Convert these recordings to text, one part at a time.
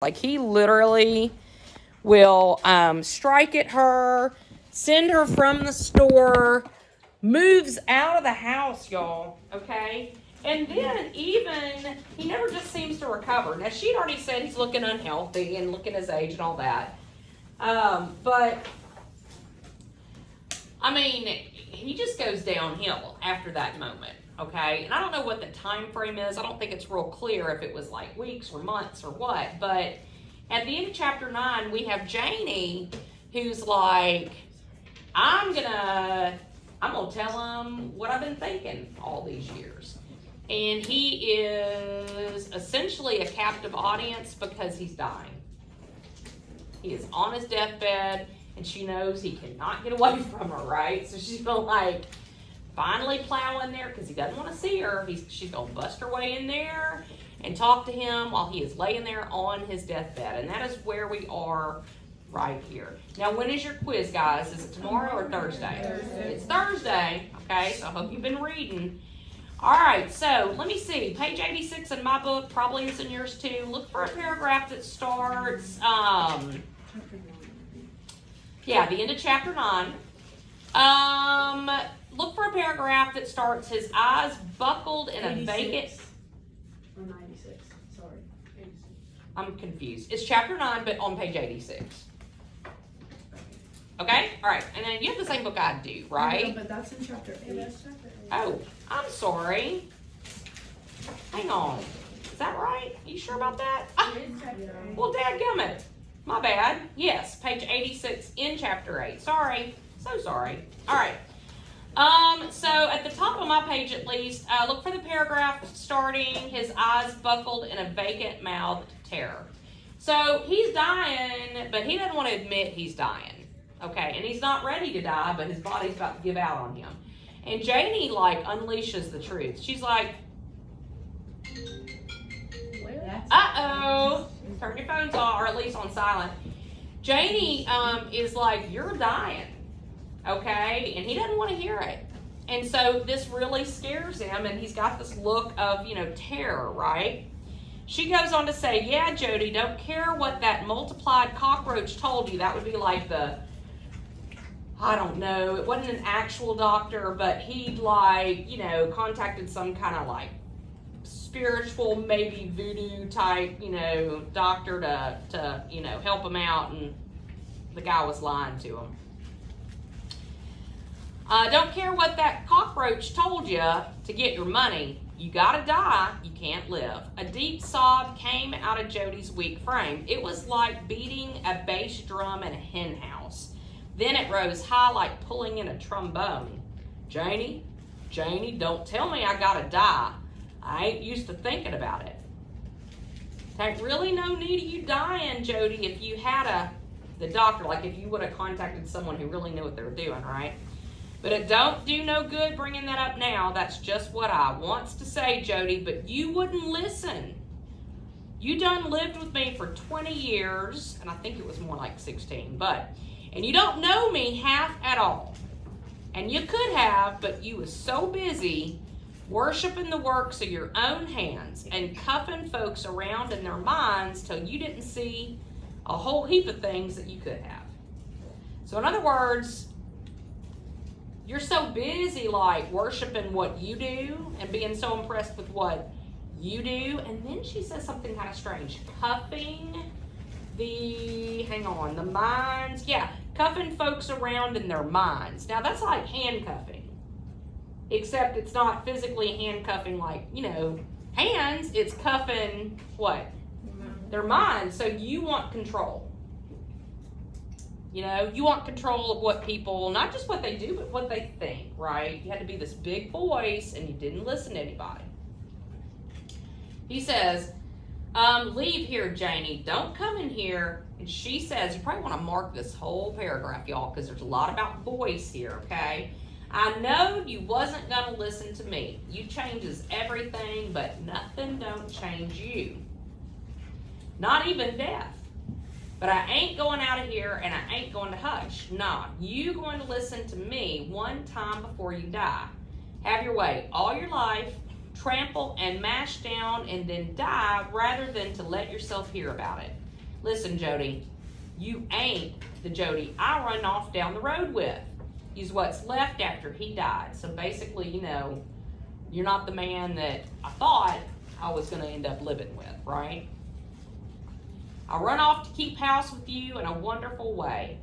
Like, he literally will strike at her, send her from the store, moves out of the house, y'all, okay? And then even, he never just seems to recover. Now, she'd already said he's looking unhealthy and looking his age and all that. But, I mean, he just goes downhill after that moment, okay? And I don't know what the time frame is. I don't think it's real clear if it was like weeks or months or what. But at the end of chapter 9, we have Janie, who's like, I'm gonna tell him what I've been thinking all these years. And he is essentially a captive audience because he's dying. He is on his deathbed, and she knows he cannot get away from her, right? So she's gonna like finally plow in there because he doesn't want to see her. She's gonna bust her way in there and talk to him while he is laying there on his deathbed. And that is where we are right here. Now, when is your quiz, guys? Is it tomorrow or Thursday? Thursday. It's Thursday, okay? So I hope you've been reading. All right, so let me see. Page 86 in my book, probably is in yours too. Look for a paragraph that starts, the end of chapter 9. Look for a paragraph that starts, his eyes buckled in 86. A vacant. Or 96, sorry. 86. I'm confused. It's chapter 9, but on page 86. Okay? All right. And then you have the same book I do, right? No, but that's in chapter 8. Yeah, that's chapter 8. Oh, I'm sorry. Hang on. Is that right? Are you sure about that? Well, dadgummit. My bad. Yes, page 86 in chapter 8. Sorry. So sorry. All right. So at the top of my page at least, look for the paragraph starting, his eyes buckled in a vacant-mouthed terror. So he's dying, but he doesn't want to admit he's dying. Okay, and he's not ready to die, but his body's about to give out on him. And Janie, like, unleashes the truth. She's like, uh-oh, turn your phones off, or at least on silent. Janie is like, you're dying, okay? And he doesn't want to hear it. And so this really scares him, and he's got this look of, terror, right? She goes on to say, yeah, Jody, don't care what that multiplied cockroach told you. That would be like I don't know, it wasn't an actual doctor, but he'd contacted some kind of spiritual, maybe voodoo type, doctor to help him out, and the guy was lying to him. Don't care what that cockroach told you to get your money. You gotta die, you can't live. A deep sob came out of Jody's weak frame. It was like beating a bass drum in a hen house. Then it rose high like pulling in a trombone. Janie, don't tell me I gotta die. I ain't used to thinking about it. There ain't really no need of you dying, Jody, if you had the doctor, like if you would have contacted someone who really knew what they were doing, right? But it don't do no good bringing that up now. That's just what I wants to say, Jody, but you wouldn't listen. You done lived with me for 20 years, and I think it was more like 16, and you don't know me half at all. And you could have, but you was so busy worshiping the works of your own hands and cuffing folks around in their minds till you didn't see a whole heap of things that you could have. So in other words, you're so busy worshiping what you do and being so impressed with what you do. And then she says something kind of strange. Cuffing the minds. Yeah, cuffing folks around in their minds. Now that's like handcuffing. Except it's not physically handcuffing hands. It's cuffing what? Their minds. So you want control. You want control of what people, not just what they do, but what they think, right? You had to be this big voice, and you didn't listen to anybody. He says, leave here, Janie. Don't come in here. And she says, you probably want to mark this whole paragraph, y'all, because there's a lot about voice here, okay? I know you wasn't going to listen to me. You changes everything, but nothing don't change you. Not even death. But I ain't going out of here, and I ain't going to hush. Nah, you going to listen to me one time before you die. Have your way all your life, trample and mash down, and then die rather than to let yourself hear about it. Listen, Jody, you ain't the Jody I run off down the road with. He's what's left after he died. So basically, you're not the man that I thought I was going to end up living with, right? I run off to keep house with you in a wonderful way.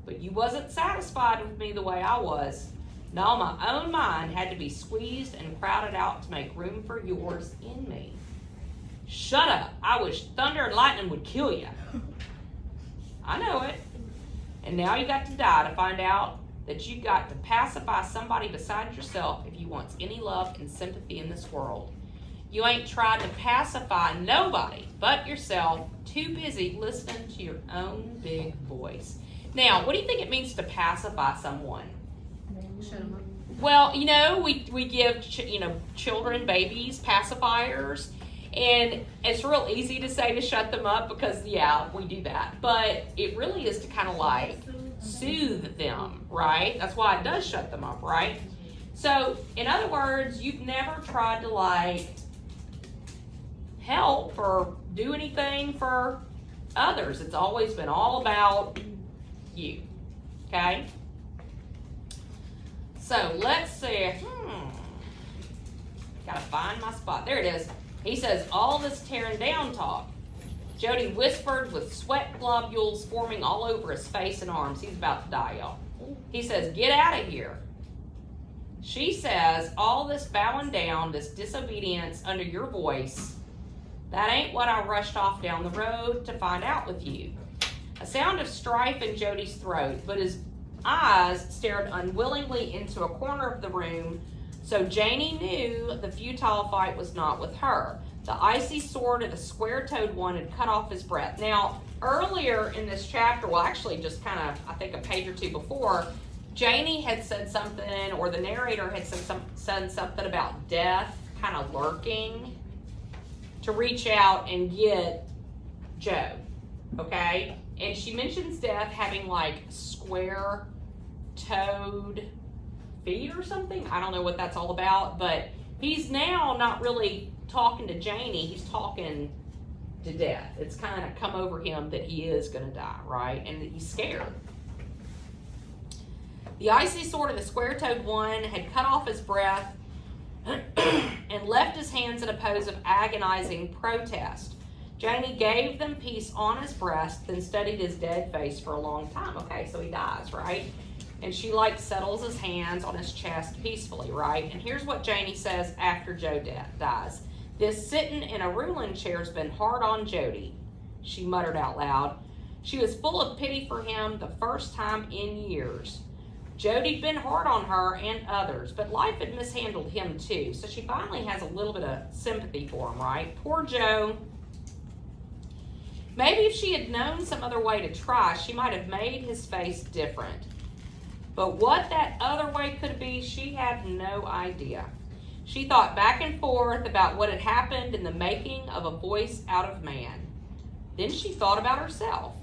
But you wasn't satisfied with me the way I was. No, my own mind had to be squeezed and crowded out to make room for yours in me. Shut up. I wish thunder and lightning would kill you. I know it. And now you got to die to find out that you got to pacify somebody besides yourself if you want any love and sympathy in this world. You ain't tried to pacify nobody but yourself, too busy listening to your own big voice. Now, what do you think it means to pacify someone? Shut them up. Well, we give children, babies, pacifiers, and it's real easy to say to shut them up because, yeah, we do that. But it really is to kind of like soothe them, right? That's why it does shut them up, right? So, in other words, you've never tried to like help or do anything for others. It's always been all about you, okay? So let's see. Gotta find my spot. There it is. He says, all this tearing down talk. Jody whispered with sweat globules forming all over his face and arms. He's about to die, y'all. He says, get out of here. She says, all this bowing down, this disobedience under your voice, that ain't what I rushed off down the road to find out with you. A sound of strife in Jody's throat, but his eyes stared unwillingly into a corner of the room, so Janie knew the futile fight was not with her. The icy sword of the square-toed one had cut off his breath. Now, earlier in this chapter, well, actually just kind of, I think a page or two before, Janie had said something, or the narrator had said something about death kind of lurking to reach out and get Joe, okay? And she mentions death having like square-toed feet or something. I don't know what that's all about, but he's now not really talking to Janie. He's talking to death. It's kind of come over him that he is going to die, right? And he's scared. The icy sword of the square-toed one had cut off his breath and left his hands in a pose of agonizing protest. Janie gave them peace on his breast, then studied his dead face for a long time. Okay, so he dies, right? And she like settles his hands on his chest peacefully, right? And here's what Janie says after Joe dies. This sitting in a ruling chair's been hard on Jody, she muttered out loud. She was full of pity for him the first time in years. Jody'd been hard on her and others, but life had mishandled him too, so she finally has a little bit of sympathy for him, right? Poor Joe. Maybe if she had known some other way to try, she might have made his face different. But what that other way could be, she had no idea. She thought back and forth about what had happened in the making of a voice out of man. Then she thought about herself.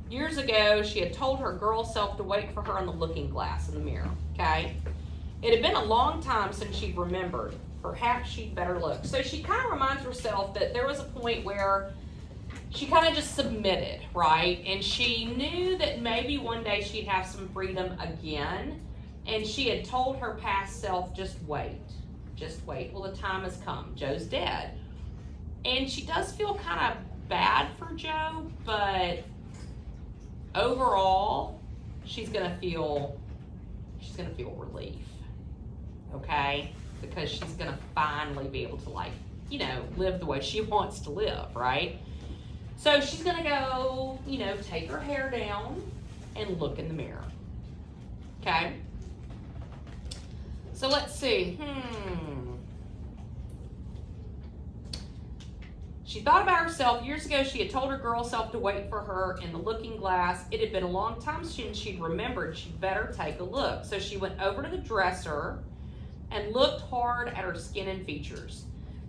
Years ago, she had told her girl self to wait for her in the looking glass in the mirror, okay? It had been a long time since she'd remembered. Perhaps she'd better look. So she kind of reminds herself that there was a point where she kind of just submitted, right? And she knew that maybe one day she'd have some freedom again. And she had told her past self, just wait. Just wait. Well, the time has come. Joe's dead. And she does feel kind of bad for Joe, but overall, she's gonna feel relief, okay? Because she's gonna finally be able to live the way she wants to live, right? So she's gonna go, take her hair down and look in the mirror, okay? So let's see, She thought about herself. Years ago, she had told her girl self to wait for her in the looking glass. It had been a long time since she'd remembered she'd better take a look. So she went over to the dresser and looked hard at her skin and features.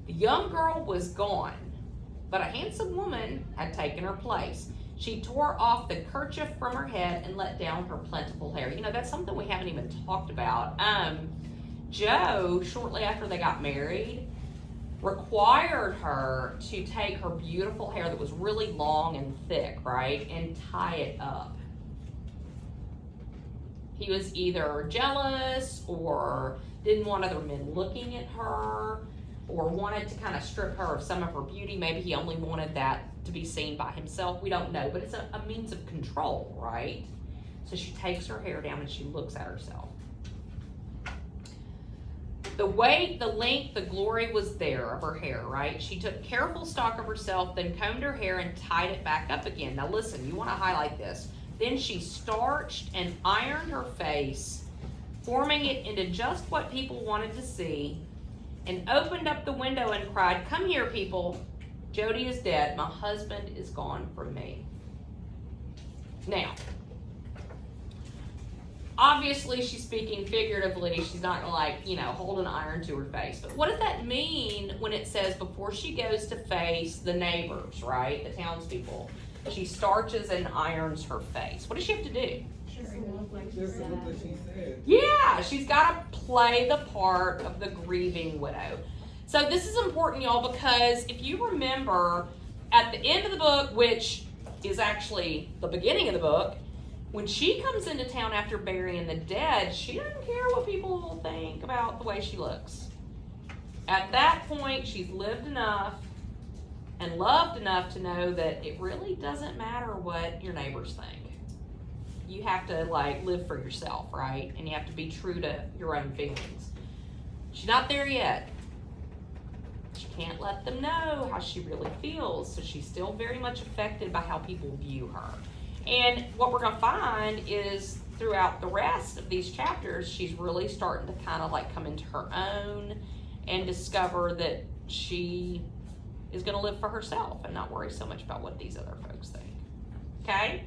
The young girl was gone, but a handsome woman had taken her place. She tore off the kerchief from her head and let down her plentiful hair. That's something we haven't even talked about. Joe, shortly after they got married, required her to take her beautiful hair that was really long and thick, right, and tie it up. He was either jealous or didn't want other men looking at her or wanted to kind of strip her of some of her beauty. Maybe he only wanted that to be seen by himself. We don't know, but it's a means of control, right? So she takes her hair down and she looks at herself. The weight, the length, the glory was there of her hair, right? She took careful stock of herself, then combed her hair and tied it back up again. Now listen, you want to highlight this. Then she starched and ironed her face, forming it into just what people wanted to see, and opened up the window and cried, "Come here, people. Jody is dead. My husband is gone from me." Now, obviously she's speaking figuratively. She's not gonna hold an iron to her face. But what does that mean when it says before she goes to face the neighbors, right? The townspeople, she starches and irons her face. What does she have to do? Yeah, she's got to play the part of the grieving widow. So this is important, y'all, because if you remember at the end of the book, which is actually the beginning of the book, when she comes into town after burying the dead, she doesn't care what people will think about the way she looks. At that point, she's lived enough and loved enough to know that it really doesn't matter what your neighbors think. You have to live for yourself, right? And you have to be true to your own feelings. She's not there yet. She can't let them know how she really feels, so she's still very much affected by how people view her. And what we're gonna find is throughout the rest of these chapters, she's really starting to kind of come into her own and discover that she is gonna live for herself and not worry so much about what these other folks think. Okay?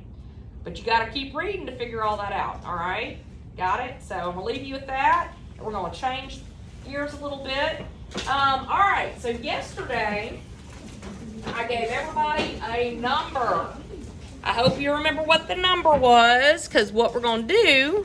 But you gotta keep reading to figure all that out, all right? Got it? So I'm gonna leave you with that, and we're gonna change gears a little bit. All right, so yesterday, I gave everybody a number. I hope you remember what the number was, because what we're gonna do